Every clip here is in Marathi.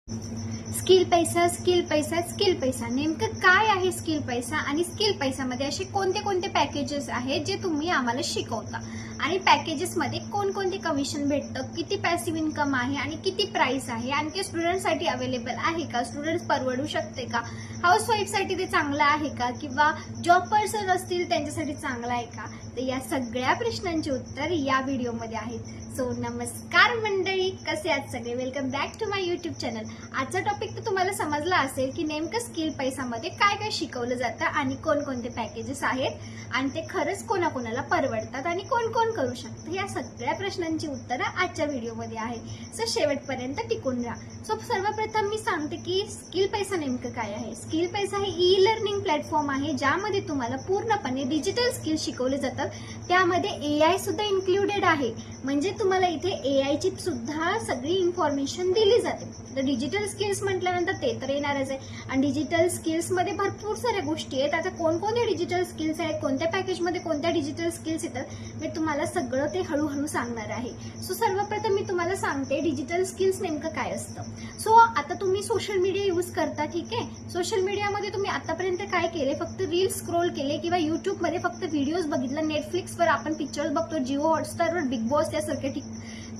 स्किल पैसा स्किल पैसा स्किल पैसा नेमकं काय आहे स्किल पैसा आणि स्किल पैसामध्ये असे कोणते कोणते पॅकेजेस आहेत जे तुम्ही आम्हाला शिकवता आणि पॅकेजेसमध्ये कोणकोणते कमिशन भेटतं, किती पॅसिव्ह इन्कम आहे आणि किती प्राइस आहे आणि ते स्टुडंटसाठी अवेलेबल आहे का, स्टुडंट्स परवडू शकते का, हाऊसवाईफसाठी ते चांगलं आहे का किंवा जॉब पर्सन असतील त्यांच्यासाठी चांगलं आहे का, तर या सगळ्या प्रश्नांची उत्तर या व्हिडिओमध्ये आहेत. सो नमस्कार मंडळी, कसे आहात सगळे? Welcome back to my YouTube channel. आजचा टॉपिक तर तुम्हाला समजला असेल की नेमकं स्किल पैसामध्ये काय काय शिकवलं जातं आणि कोणकोणते पॅकेजेस आहेत आणि ते खरंच कोणाकोणाला परवडतात आणि कोण कोण करू शकतं, या सगळ्या प्रश्नांची उत्तरं आजच्या व्हिडिओमध्ये आहेत. सो शेवटपर्यंत टिकून राहा. सो सर्वप्रथम मी सांगते की स्किल पैसा नेमकं काय आहे. स्किल पैसा हे ई लर्निंग प्लॅटफॉर्म आहे ज्यामध्ये तुम्हाला पूर्णपणे डिजिटल स्किल शिकवले जातात. त्यामध्ये AI सुद्धा इन्क्लुडेड आहे, म्हणजे तुम्हाला इथे AI ची सुद्धा सगळी इन्फॉर्मेशन दिली जाते. तर डिजिटल स्किल्स म्हटल्यानंतर ते तर येणारच आहे आणि डिजिटल स्किल्स मध्ये भरपूर साऱ्या गोष्टी आहेत. आता कोणकोणते डिजिटल स्किल्स आहेत, कोणत्या पॅकेजमध्ये कोणत्या डिजिटल स्किल्स येतात, मी तुम्हाला सगळं ते हळूहळू सांगणार आहे. सो सर्वप्रथम मी तुम्हाला सांगते डिजिटल स्किल्स नेमकं काय असतं. सो आता तुम्ही सोशल मीडिया यूज करता, ठीक आहे. सोशल मीडियामध्ये तुम्ही आतापर्यंत काय केले, फक्त रील्स स्क्रोल केले किंवा युट्यूबमध्ये फक्त व्हिडिओज बघितलं, नेटफ्लिक्सवर आपण पिक्चर्स बघतो, जिओ हॉटस्टारवर बिग बॉस यासारख्या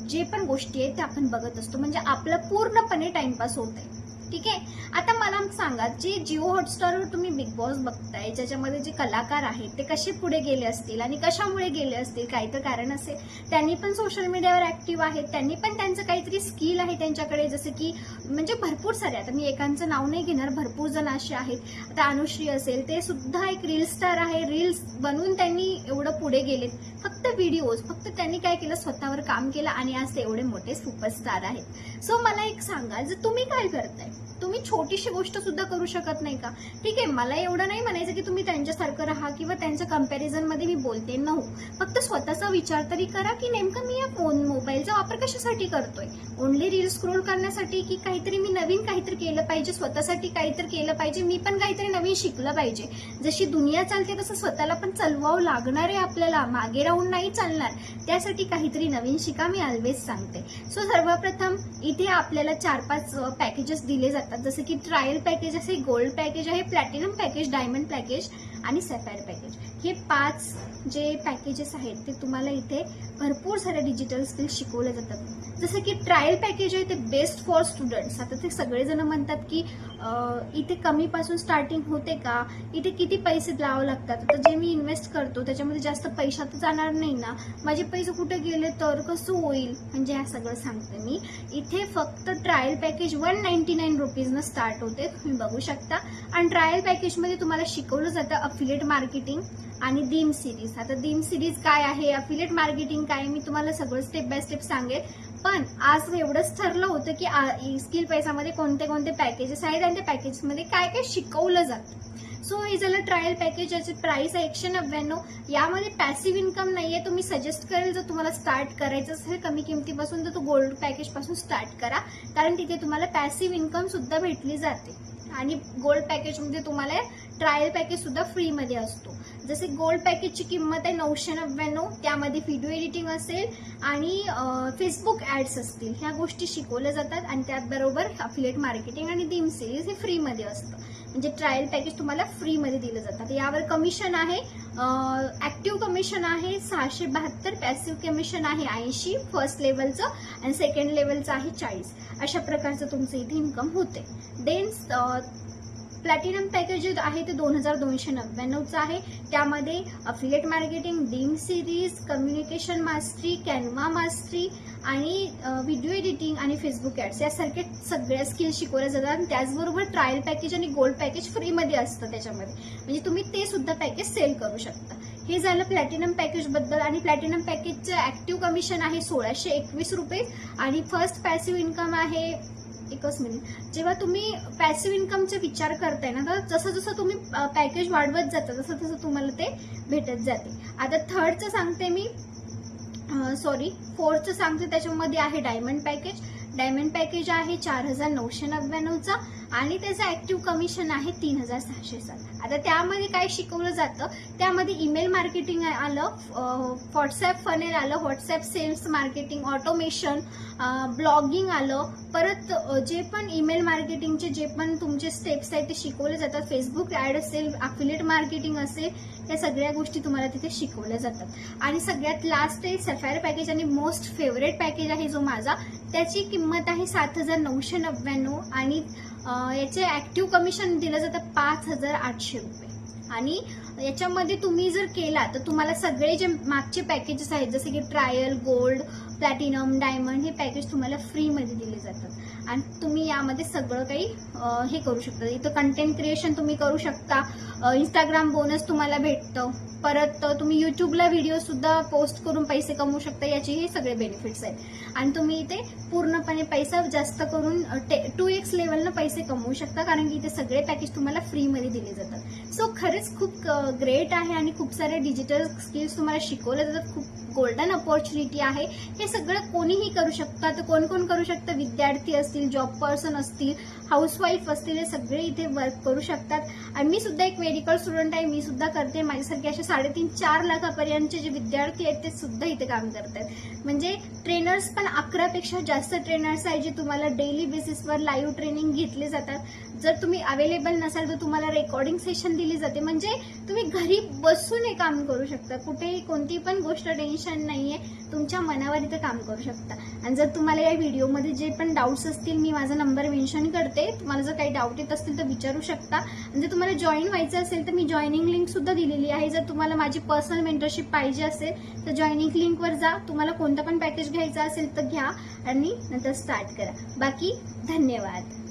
जे पण गोष्टी आहेत त्या आपण बघत असतो, म्हणजे आपलं पूर्णपणे टाइमपास होत आहे, ठीक आहे. आता मला सांगा, जे जिओ हॉटस्टारवर तुम्ही बिग बॉस बघताय, ज्याच्यामध्ये जे कलाकार आहेत ते कसे पुढे गेले असतील आणि कशामुळे गेले असतील, काही तर कारण असेल. त्यांनी पण सोशल मीडियावर ऍक्टिव्ह आहेत, त्यांनी पण त्यांचं काहीतरी स्किल आहे त्यांच्याकडे, जसं की म्हणजे भरपूर सारे, आता मी एकांचं नाव नाही घेणार, भरपूर जण असे आहेत. आता अनुश्री असेल, ते सुद्धा एक रील स्टार आहे, रील्स बनवून त्यांनी एवढं पुढे गेलेत, फक्त व्हिडिओज, फक्त त्यांनी काय केलं, स्वतःवर काम केलं आणि आज ते एवढे मोठे सुपरस्टार आहेत. सो मला एक सांगा, जर तुम्ही काय करताय, तुम्ही छोटीशी गोष्ट सुद्धा करू शकत नाही का? ठीक आहे, मला एवढं नाही म्हणायचं की तुम्ही त्यांच्यासारखं राहा किंवा त्यांच्या कंपॅरिझन मध्ये मी बोलते, नो. फक्त स्वतःचा विचार तरी करा की नेमकं मी या मोबाईलचा वापर कशासाठी करतोय. ओनली रील स्क्रोल करण्यासाठी की काहीतरी मी नवीन काहीतरी केलं पाहिजे, स्वतःसाठी काहीतरी केलं पाहिजे, मी पण काहीतरी नवीन शिकलं पाहिजे. जशी दुनिया चालते तसं स्वतःला पण चालवावं लागणार आहे आपल्याला, मागे राहून नाही चालणार. त्यासाठी काहीतरी नवीन शिका, मी ऑलवेज सांगते. सो सर्वप्रथम इथे आपल्याला 4-5 पॅकेजेस दिले जातात, जसे की ट्रायल पॅकेज असे, गोल्ड पॅकेज आहे, प्लॅटिनम पॅकेज, डायमंड पॅकेज आणि सॅफायर पॅकेज. हे 5 जे पॅकेजेस आहेत ते तुम्हाला इथे भरपूर साऱ्या डिजिटल स्किल्स शिकवले जातात. जसं की ट्रायल पॅकेज आहे ते बेस्ट फॉर स्टुडंट्स. आता ते सगळेजण म्हणतात की इथे कमीपासून स्टार्टिंग होते का, इथे किती पैसे द्यावं लागतात, आता जे मी इन्व्हेस्ट करतो त्याच्यामध्ये जास्त पैसा तर जाणार नाही ना, माझे पैसे कुठे गेले तर कसं होईल, म्हणजे हे सगळं सांगते मी. इथे फक्त ट्रायल पॅकेज 199 रुपीजनं स्टार्ट होते, तुम्ही बघू शकता. आणि ट्रायल पॅकेजमध्ये तुम्हाला शिकवलं जातं अफिलिएट मार्केटिंग आणि डीम सिरीज. आता डीम सिरीज काय आहे, अफिलिएट मार्केटिंग काय आहे, मी तुम्हाला सगळं स्टेप बाय स्टेप सांगेल. पण आज एवढंच ठरलं होतं की स्किल पैसामध्ये कोणते कोणते पॅकेजेस आहेत आणि त्या पॅकेजेसमध्ये काय काय शिकवलं जातं. सो हे झालं ट्रायल पॅकेज, ज्याची प्राइस आहे 199. यामध्ये पॅसिव्ह इन्कम नाहीये. तुम्ही सजेस्ट करेल जर तुम्हाला स्टार्ट करायचं असेल कमी किमतीपासून तर तो गोल्ड पॅकेज पासून स्टार्ट करा, कारण तिथे तुम्हाला पॅसिव्ह इन्कम सुद्धा भेटली जाते. आणि गोल्ड पॅकेजमध्ये तुम्हाला ट्रायल पॅकेज सुद्धा फ्रीमध्ये असतो. जसे गोल्ड पॅकेजची किंमत आहे 999, त्यामध्ये व्हिडिओ एडिटिंग असेल आणि फेसबुक ऍड्स असतील, ह्या गोष्टी शिकवल्या जातात आणि त्याचबरोबर अफिलिएट मार्केटिंग आणि डीम सिरीज हे फ्रीमध्ये असतं. म्हणजे ट्रायल पॅकेज तुम्हाला फ्रीमध्ये दिलं जातं. यावर कमिशन आहे, ऍक्टिव्ह कमिशन आहे 672, पॅसिव्ह कमिशन आहे 80 फर्स्ट लेवलचं आणि सेकंड लेवलचं आहे 40. अशा प्रकारचं तुमचं इथे इन्कम होते. देन प्लॅटिनम पॅकेज आहे ते 2299चं आहे. त्यामध्ये अफिलिएट मार्केटिंग, डीम सिरीज, कम्युनिकेशन मास्टरी, कॅनवा मास्टरी आणि व्हिडिओ एडिटिंग आणि फेसबुक ऍड्स यासारखे सगळ्या स्किल शिकवल्या जातात. त्याचबरोबर ट्रायल पॅकेज आणि गोल्ड पॅकेज फ्रीमध्ये असतं त्याच्यामध्ये, म्हणजे तुम्ही ते सुद्धा पॅकेज सेल करू शकता. हे झालं प्लॅटिनम पॅकेज बद्दल. आणि प्लॅटिनम पॅकेजचं ऍक्टिव्ह कमिशन आहे 1621 रुपये आणि फर्स्ट पॅसिव्ह इन्कम आहे, एकच मिनिट, जेव्हा तुम्ही पॅसिव्ह इन्कमचा विचार करताय ना, तर जसं जसं तुम्ही पॅकेज वाढवत जाता तसं तसं तुम्हाला ते भेटत जाते. आता थर्डचं सांगते मी, फोर्थचं सांगते, त्याच्यामध्ये आहे डायमंड पॅकेज. डायमंड पॅकेज आहे 4,999चा आणि त्याचं ऍक्टिव्ह कमिशन आहे 3,607. आता त्यामध्ये काय शिकवलं जातं, त्यामध्ये ईमेल मार्केटिंग आलं, व्हॉट्सअप फनेल आलं, WhatsApp sales marketing, automation, blogging आलं. परत जे पण ईमेल मार्केटिंगचे जे पण तुमचे स्टेप्स आहेत ते शिकवले जातात. फेसबुक ऍड असेल, अफिलिएट मार्केटिंग असेल, या सगळ्या गोष्टी तुम्हाला तिथे शिकवल्या जातात. आणि सगळ्यात लास्ट आहे सफायर पॅकेज आणि मोस्ट फेवरेट पॅकेज आहे जो माझा, त्याची किंमत आहे 7,999 आणि याचे ऍक्टिव्ह कमिशन दिलं जातं 5,800 रुपये. आणि याच्यामध्ये तुम्ही जर केला तर तुम्हाला सगळे जे मागचे पॅकेजेस आहेत जसे की ट्रायल, गोल्ड, प्लॅटिनम, डायमंड हे पॅकेज तुम्हाला फ्रीमध्ये दिले जातात आणि तुम्ही यामध्ये सगळं काही हे करू शकता. इथं कंटेंट क्रिएशन तुम्ही करू शकता, इंस्टाग्राम बोनस तुम्हाला भेटतं, परत तुम्ही युट्यूबला व्हिडिओ सुद्धा पोस्ट करून पैसे कमवू शकता. याचे हे सगळे बेनिफिट्स आहेत आणि तुम्ही इथे पूर्णपणे पैसा जास्त करून 2x लेवलनं पैसे कमवू शकता, कारण की इथे सगळे पॅकेज तुम्हाला फ्रीमध्ये दिले जातात. सो खरंच खूप ग्रेट आहे आणि खूप सारे डिजिटल स्किल्स तुम्हाला शिकवले जातात. खूप गोल्डन अपॉर्च्युनिटी आहे. हे सगळं कोणीही करू शकतं. तर कोण कोण करू शकतं? विद्यार्थी असतील, जॉब पर्सन असतील, हाऊसवाईफ असतील, हे सगळे इथे वर्क करू शकतात. आणि मी सुद्धा एक मेडिकल स्टुडंट आहे, मी सुद्धा करते. माझ्यासारखे असे 3.5-4 लाखापर्यंतचे जे विद्यार्थी आहेत ते सुद्धा इथे काम करतात. म्हणजे ट्रेनर्स पण 11पेक्षा जास्त ट्रेनर्स आहेत जे तुम्हाला डेली बेसिसवर लाईव्ह ट्रेनिंग घेतले जातात. जर तुम्ही अवेलेबल नसाल तर तुम्हाला रेकॉर्डिंग सेशन दिली जाते. म्हणजे तुम्ही घरी बसून हे काम करू शकता. कुठेही कोणती पण गोष्ट टेन्शन नाहीये, तुमच्या मनावर इथे काम करू शकता. आणि जर तुम्हाला या व्हिडिओमध्ये जे पण डाऊट्स असतील, मी माझा नंबर मेन्शन करते, तुम्हाला जर काही डाऊट येत असतील तर विचारू शकता. आणि जर तुम्हाला जॉईन व्हायचं असेल तर मी जॉईनिंग लिंक सुद्धा दिलेली आहे. जर तुम्हाला माझी पर्सनल मेंटरशिप पाहिजे असेल तर जॉईनिंग लिंकवर जा. तुम्हाला कोणतं पण पॅकेज घ्यायचं असेल तर घ्या आणि नंतर स्टार्ट करा. बाकी धन्यवाद.